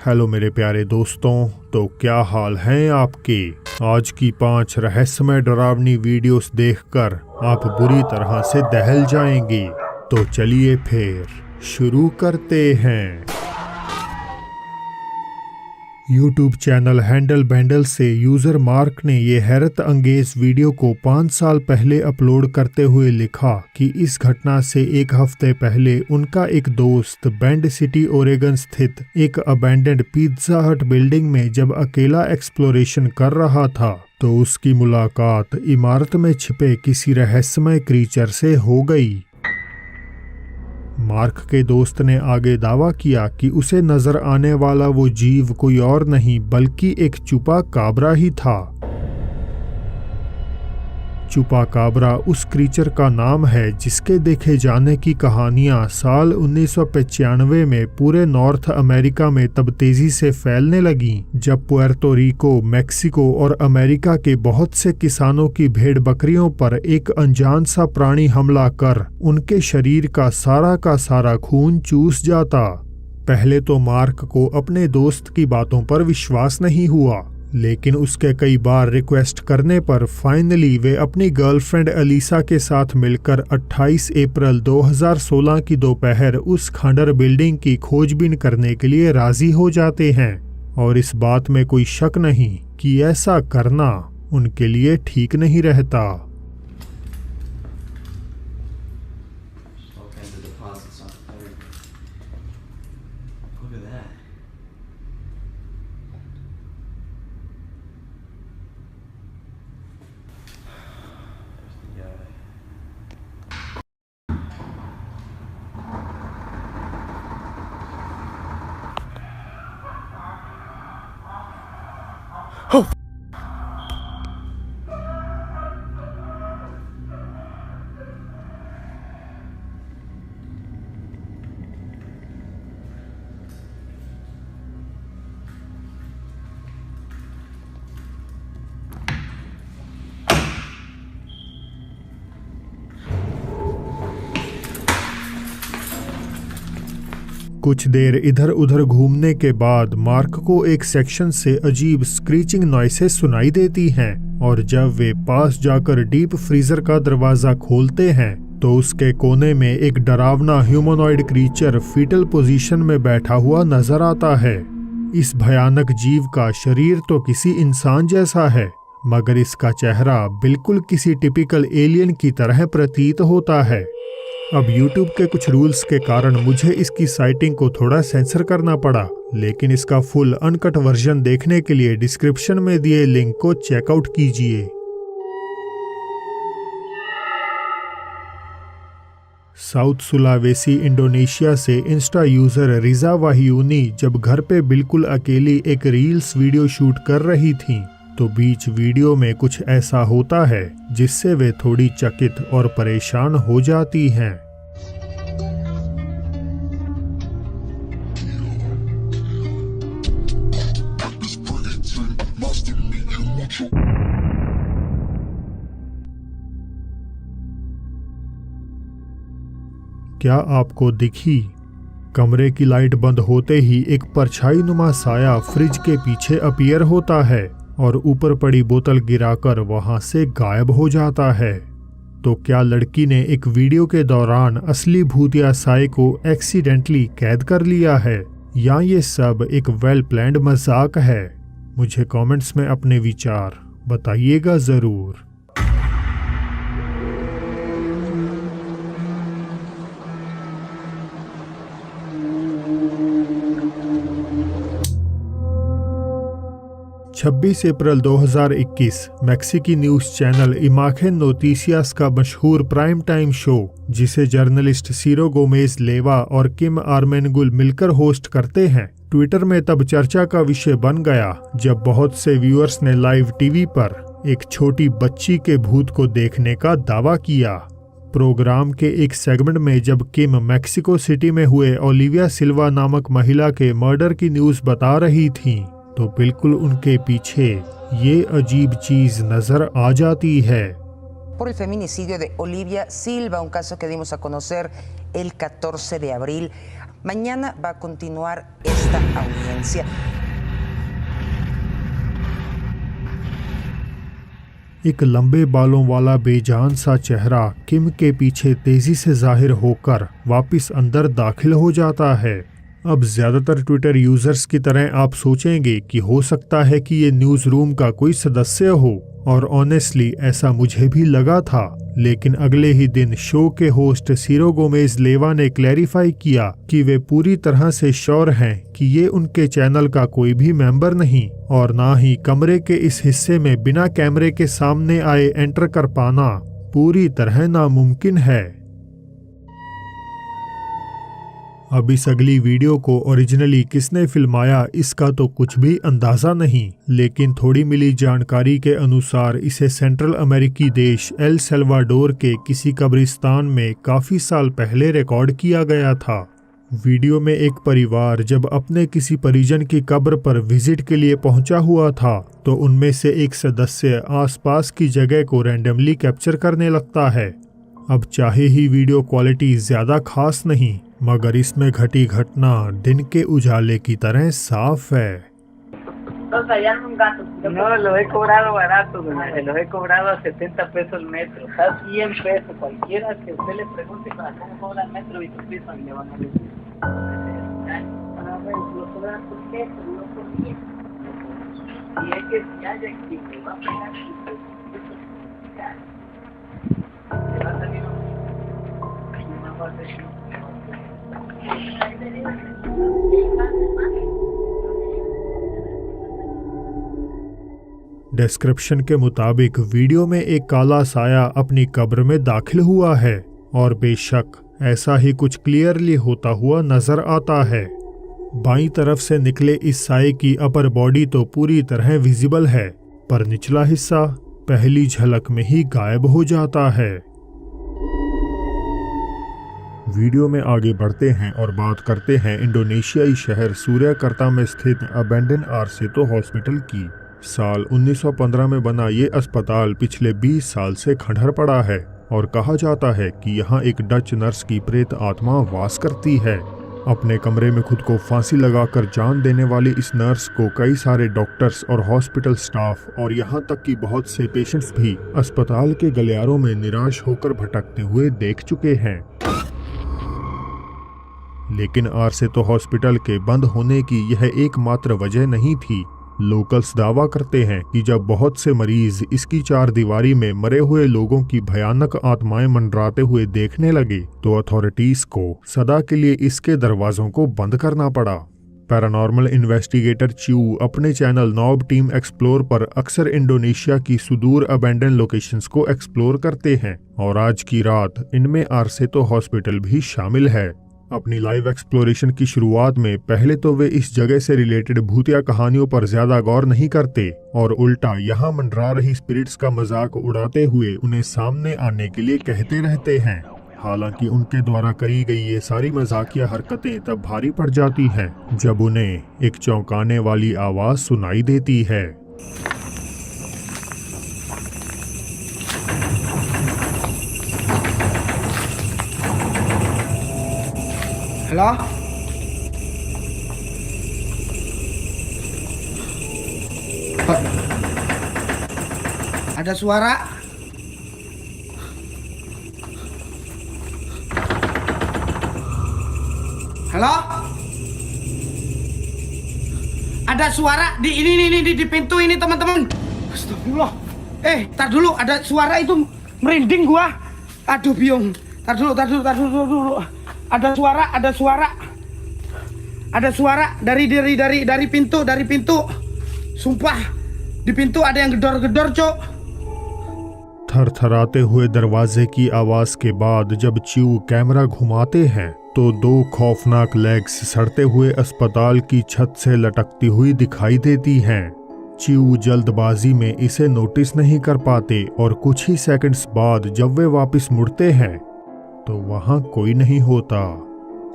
Hello मेरे प्यारे दोस्तों, तो क्या हाल हैं आपके। आज की 5 रहस्यमय डरावनी वीडियोस देखकर आप बुरी तरह से दहल जाएंगे। तो चलिए फिर शुरू करते हैं। YouTube चैनल हैंडल बैंडल से यूज़र मार्क ने ये हैरत अंगेज वीडियो को 5 साल पहले अपलोड करते हुए लिखा कि इस घटना से एक हफ्ते पहले उनका एक दोस्त बेंड सिटी ओरेगन स्थित एक अबैंडन्ड पिज़्ज़ा हट बिल्डिंग में जब अकेला एक्सप्लोरेशन कर रहा था तो उसकी मुलाकात इमारत में छिपे किसी रहस्यमय क्रीचर से हो गई। मार्क के दोस्त ने आगे दावा किया कि उसे नजर आने वाला वो जीव कोई और नहीं बल्कि एक चुपा काबरा ही था। चुपा काबरा उस क्रीचर का नाम है जिसके देखे जाने की कहानियां साल 1995 में पूरे नॉर्थ अमेरिका में तब तेजी से फैलने लगीं जब पुएर्तो रिको, मेक्सिको और अमेरिका के बहुत से किसानों की भेड़ बकरियों पर एक अनजान सा प्राणी हमला कर उनके शरीर का सारा खून चूस जाता। पहले तो मार्क को अपने दोस्त की बातों पर विश्वास नहीं हुआ, लेकिन उसके कई बार रिक्वेस्ट करने पर फाइनली वे अपनी गर्लफ्रेंड अलीसा के साथ मिलकर 28 अप्रैल 2016 की दोपहर उस खंडर बिल्डिंग की खोजबीन करने के लिए राजी हो जाते हैं। और इस बात में कोई शक नहीं कि ऐसा करना उनके लिए ठीक नहीं रहता। कुछ देर इधर उधर घूमने के बाद मार्क को एक सेक्शन से अजीब स्क्रीचिंग नॉइसेस सुनाई देती हैं और जब वे पास जाकर डीप फ्रीजर का दरवाजा खोलते हैं तो उसके कोने में एक डरावना ह्यूमनॉइड क्रीचर फीटल पोजीशन में बैठा हुआ नजर आता है। इस भयानक जीव का शरीर तो किसी इंसान जैसा है, मगर इसका चेहरा बिल्कुल किसी टिपिकल एलियन की तरह प्रतीत होता है। अब YouTube के कुछ रूल्स के कारण मुझे इसकी साइटिंग को थोड़ा सेंसर करना पड़ा, लेकिन इसका फुल अनकट वर्जन देखने के लिए डिस्क्रिप्शन में दिए लिंक को चेकआउट कीजिए। साउथ सुलावेसी इंडोनेशिया से इंस्टा यूजर रिजा वाहियूनी जब घर पे बिल्कुल अकेली एक रील्स वीडियो शूट कर रही थी तो बीच वीडियो में कुछ ऐसा होता है जिससे वे थोड़ी चकित और परेशान हो जाती हैं। क्या आपको दिखी? कमरे की लाइट बंद होते ही एक परछाई नुमा साया फ्रिज के पीछे अपीयर होता है और ऊपर पड़ी बोतल गिराकर वहां से गायब हो जाता है। तो क्या लड़की ने एक वीडियो के दौरान असली भूतिया साए को एक्सीडेंटली कैद कर लिया है, या ये सब एक वेल प्लान्ड मजाक है? मुझे कमेंट्स में अपने विचार बताइएगा ज़रूर। छब्बीस अप्रैल 2021 मैक्सिकी न्यूज़ चैनल इमाखेन नोटिसियास का मशहूर प्राइम टाइम शो, जिसे जर्नलिस्ट सीरो गोमेज लेवा और किम आर्मेनगुल मिलकर होस्ट करते हैं, ट्विटर में तब चर्चा का विषय बन गया जब बहुत से व्यूअर्स ने लाइव टीवी पर एक छोटी बच्ची के भूत को देखने का दावा किया। प्रोग्राम के एक सेगमेंट में जब किम मैक्सिको सिटी में हुए ओलिविया सिल्वा नामक महिला के मर्डर की न्यूज़ बता रही थीं, तो बिल्कुल उनके पीछे ये अजीब चीज नजर आ जाती है। Por el feminicidio de Olivia Silva, un caso que dimos a conocer el 14 de abril. Mañana va a continuar esta audiencia. एक लंबे बालों वाला बेजान सा चेहरा किम के पीछे तेजी से जाहिर होकर वापस अंदर दाखिल हो जाता है। अब ज्यादातर ट्विटर यूजर्स की तरह आप सोचेंगे कि हो सकता है कि ये न्यूज़ रूम का कोई सदस्य हो, और ऑनेस्टली ऐसा मुझे भी लगा था। लेकिन अगले ही दिन शो के होस्ट सीरो गोमेज लेवा ने क्लैरिफाई किया कि वे पूरी तरह से श्योर हैं कि ये उनके चैनल का कोई भी मेंबर नहीं, और ना ही कमरे के इस हिस्से में बिना कैमरे के सामने आए एंटर कर पाना पूरी तरह नामुमकिन है। अब इस अगली वीडियो को ओरिजिनली किसने फिल्माया इसका तो कुछ भी अंदाजा नहीं, लेकिन थोड़ी मिली जानकारी के अनुसार इसे सेंट्रल अमेरिकी देश एल सल्वाडोर के किसी कब्रिस्तान में काफी साल पहले रिकॉर्ड किया गया था। वीडियो में एक परिवार जब अपने किसी परिजन की कब्र पर विजिट के लिए पहुंचा हुआ था, तो उनमें से एक सदस्य आसपास की जगह को रैंडमली कैप्चर करने लगता है। अब चाहे ही वीडियो क्वालिटी ज्यादा खास नहीं, मगर इसमें घटी घटना दिन के उजाले की तरह साफ है। No, lo he cobrado barato, se los he cobrado a 70 pesos el metro, a 100 pesos. Cualquiera que usted le pregunte para cómo cobra el metro y su piso, le van a decir. Lo cobran por peso, no por 10. Y es que si haya quien me va a pagar, le va a salir una parte de description के मुताबिक video में एक काला साया अपनी कब्र में दाखिल हुआ है, और बेशक ऐसा ही कुछ क्लियरली होता हुआ नजर आता है। बाईं तरफ से निकले इस साये की अपर बॉडी तो पूरी तरह विजिबल है, पर निचला हिस्सा पहली झलक में ही गायब हो जाता है। वीडियो में आगे बढ़ते हैं और बात करते हैं इंडोनेशियाई शहर सूर्याकर्ता में स्थित अबेंडन आरसेतो हॉस्पिटल की। साल 1915 में बना ये अस्पताल पिछले 20 साल से खंडहर पड़ा है, और कहा जाता है कि यहाँ एक डच नर्स की प्रेत आत्मा वास करती है। अपने कमरे में खुद को फांसी लगाकर जान देने वाली इस नर्स को कई सारे डॉक्टर्स और हॉस्पिटल स्टाफ और यहाँ तक कि बहुत से पेशेंट्स भी अस्पताल के गलियारों में निराश होकर भटकते हुए देख चुके हैं। लेकिन आरसेतो हॉस्पिटल के बंद होने की यह एकमात्र वजह नहीं थी। लोकल्स दावा करते हैं कि जब बहुत से मरीज इसकी चार दीवारी में मरे हुए लोगों की भयानक आत्माएं मंडराते हुए देखने लगे, तो अथॉरिटीज को सदा के लिए इसके दरवाजों को बंद करना पड़ा। पैरानॉर्मल इन्वेस्टिगेटर च्यू अपने चैनल नॉब टीम एक्सप्लोर पर अक्सर इंडोनेशिया की सुदूर अबेंडन लोकेशंस को एक्सप्लोर करते हैं, और आज की रात इनमें आरसेतो हॉस्पिटल भी शामिल है। अपनी लाइव एक्सप्लोरेशन की शुरुआत में पहले तो वे इस जगह से रिलेटेड भूतिया कहानियों पर ज्यादा गौर नहीं करते, और उल्टा यहाँ मंडरा रही स्पिरिट्स का मजाक उड़ाते हुए उन्हें सामने आने के लिए कहते रहते हैं। हालांकि उनके द्वारा करी गई ये सारी मजाकिया हरकतें तब भारी पड़ जाती हैं जब उन्हें एक चौंकाने वाली आवाज सुनाई देती है। Halo? Ada suara? Halo? Ada suara di ini di pintu ini teman-teman. Astagfirullah. Tar dulu ada suara itu merinding gua. Aduh biung. Tar dulu. Ada suara dari pintu. Sumpah, di pintu ada yang gedor-gedor, Cok। थरथराते हुए दरवाजे की आवाज के बाद जब chew camera घुमाते हैं तो दो खौफनाक लेग्स सड़ते हुए अस्पताल की छत से लटकती हुई दिखाई देती हैं। च्यू जल्दबाजी में इसे नोटिस नहीं कर पाते, और कुछ ही सेकंड्स बाद जब वे वापस मुड़ते हैं तो वहां कोई नहीं होता।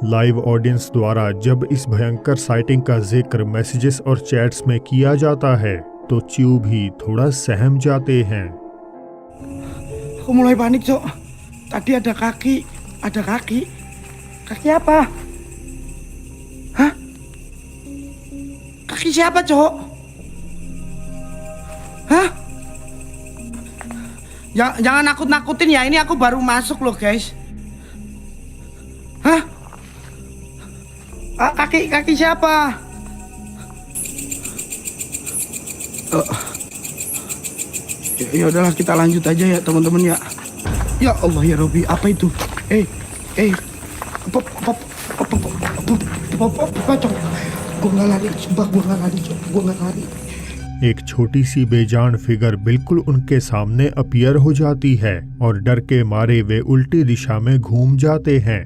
लाइव ऑडियंस द्वारा जब इस भयंकर साइटिंग का जिक्र मैसेजेस और चैट्स में किया जाता है तो च्यू भी थोड़ा सहम जाते हैं। Aku mulai panik, Cok. Tadi ada kaki. Kaki apa? Kaki siapa, cowok? Hah? Jangan nakut-nakutin ya, ini aku baru masuk loh guys. Hah? Kaki siapa? Ya udahlah, kita lanjut aja ya teman-teman ya. Ya Allah ya Robbi, apa itu? Gue nggak lari, sumpah gue nggak lari, gue nggak lari. एक छोटी सी बेजान figure बिल्कुल उनके सामने appear हो जाती है और डर के मारे वे उल्टी दिशा में घूम जाते हैं।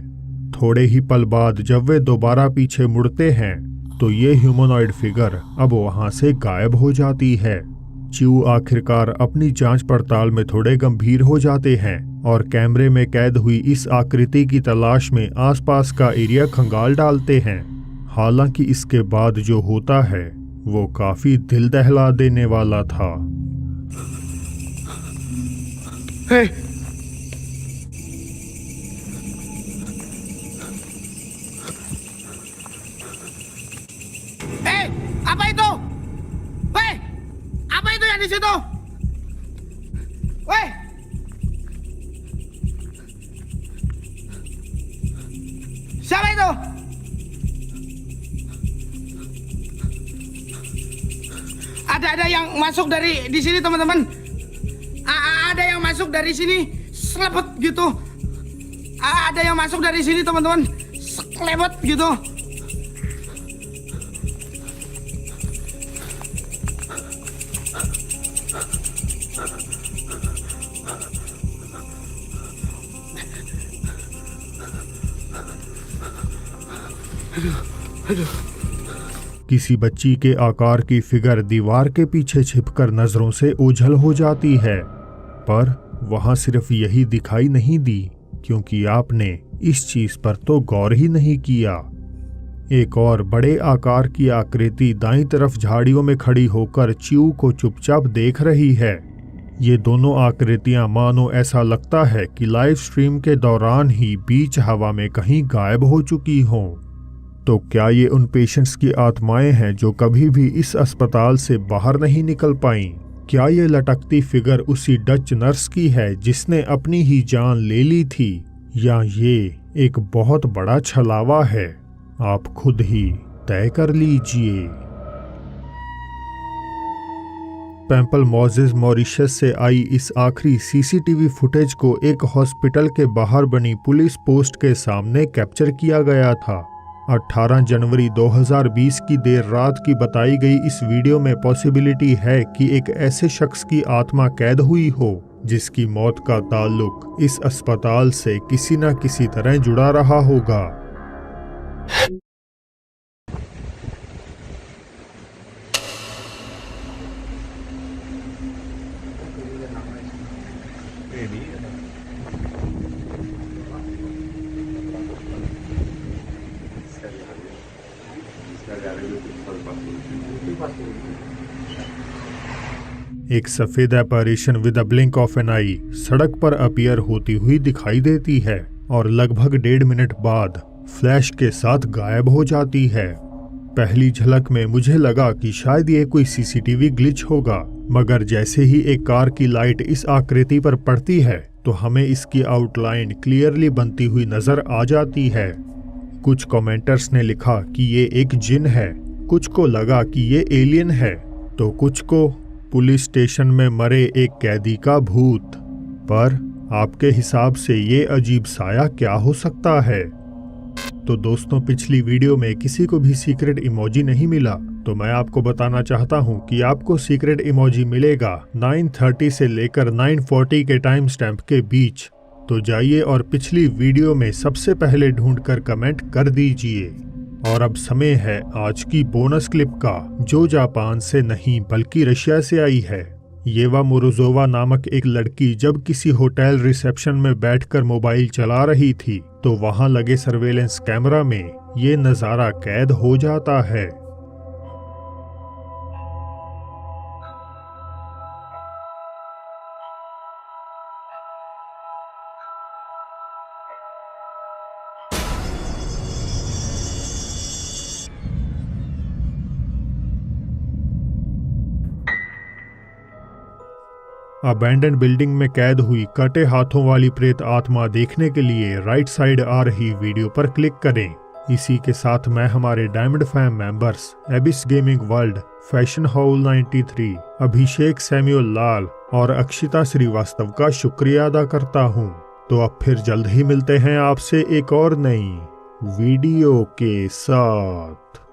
थोड़े ही पल बाद जब वे दोबारा पीछे मुड़ते हैं तो ये ह्यूमनॉइड फिगर अब वहां से गायब हो जाती है। च्यू आखिरकार अपनी जांच पड़ताल में थोड़े गंभीर हो जाते हैं और कैमरे में कैद हुई इस आकृति की तलाश में आसपास का एरिया खंगाल डालते हैं। हालांकि इसके बाद जो होता है वो काफी दिल दहला देने वाला था। Hei. Apa itu? Weh, apa itu yang di situ? Weh. Siapa itu? Ada yang masuk dari di sini teman-teman. Ada yang masuk dari sini, selebet gitu. Ada yang masuk dari sini teman-teman, selebet gitu. Aduh. किसी बच्ची के आकार की figure दीवार के पीछे छिपकर नजरों से ओझल हो जाती है, पर वहां सिर्फ यही दिखाई नहीं दी क्योंकि आपने इस चीज पर तो गौर ही नहीं किया। एक और बड़े आकार की आकृति दाईं तरफ झाड़ियों में खड़ी होकर च्यू को चुपचाप देख रही है। ये दोनों आकृतियां मानो ऐसा लगता है कि लाइव स्ट्रीम के दौरान ही बीच हवा में कहीं गायब हो चुकी हों। तो क्या ये उन पेशेंट्स की आत्माएं हैं जो कभी भी इस अस्पताल से बाहर नहीं निकल पाईं? क्या ये लटकती फिगर उसी डच नर्स की है जिसने अपनी ही जान ले ली थी, या ये एक बहुत बड़ा छलावा है? आप खुद ही तय कर लीजिए। पैम्पल मॉजेस मॉरिशस से आई इस आखिरी सीसीटीवी फुटेज को एक हॉस्पिटल के बाहर बनी पुलिस पोस्ट के सामने कैप्चर किया गया था। 18 जनवरी 2020 की देर रात की बताई गई इस वीडियो में पॉसिबिलिटी है कि एक ऐसे शख्स की आत्मा कैद हुई हो जिसकी मौत का ताल्लुक इस अस्पताल से किसी न किसी तरह जुड़ा रहा होगा। एक सफेद apparition with a blink of an eye सड़क पर अपीयर होती हुई दिखाई देती है और लगभग 1.5 मिनट बाद फ्लैश के साथ गायब हो जाती है। पहली झलक में मुझे लगा कि शायद ये कोई सीसीटीवी ग्लिच होगा, मगर जैसे ही एक कार की लाइट इस आकृति पर पड़ती है तो हमें इसकी आउटलाइन क्लियरली बनती हुई नजर आ जाती है। कुछ कमेंटर्स ने लिखा कि ये एक जिन है, कुछ को लगा कि ये एलियन है, तो कुछ को पुलिस स्टेशन में मरे एक कैदी का भूत। पर आपके हिसाब से ये अजीब साया क्या हो सकता है? तो दोस्तों, पिछली वीडियो में किसी को भी सीक्रेट इमोजी नहीं मिला, तो मैं आपको बताना चाहता हूं कि आपको सीक्रेट इमोजी मिलेगा 9:30 से लेकर 9:40 के टाइम स्टैम्प के बीच। तो जाइए और पिछली वीडियो में सबसे पहले ढूंढकर कमेंट कर दीजिए। और अब समय है आज की बोनस क्लिप का, जो जापान से नहीं बल्कि रशिया से आई है। येवा मोरोजोवा नामक एक लड़की जब किसी होटल रिसेप्शन में बैठकर मोबाइल चला रही थी तो वहां लगे सर्वेलेंस कैमरा में ये नज़ारा कैद हो जाता है। अबैंडन बिल्डिंग में कैद हुई कटे हाथों वाली प्रेत आत्मा देखने के लिए राइट साइड आ रही वीडियो पर क्लिक करें। इसी के साथ मैं हमारे diamond fam members abyss gaming world, fashion haul 93, Abhishek Samuel Lal और अक्षिता श्रीवास्तव का शुक्रिया अदा करता हूँ। तो अब फिर जल्द ही मिलते हैं आपसे एक और नई वीडियो के साथ।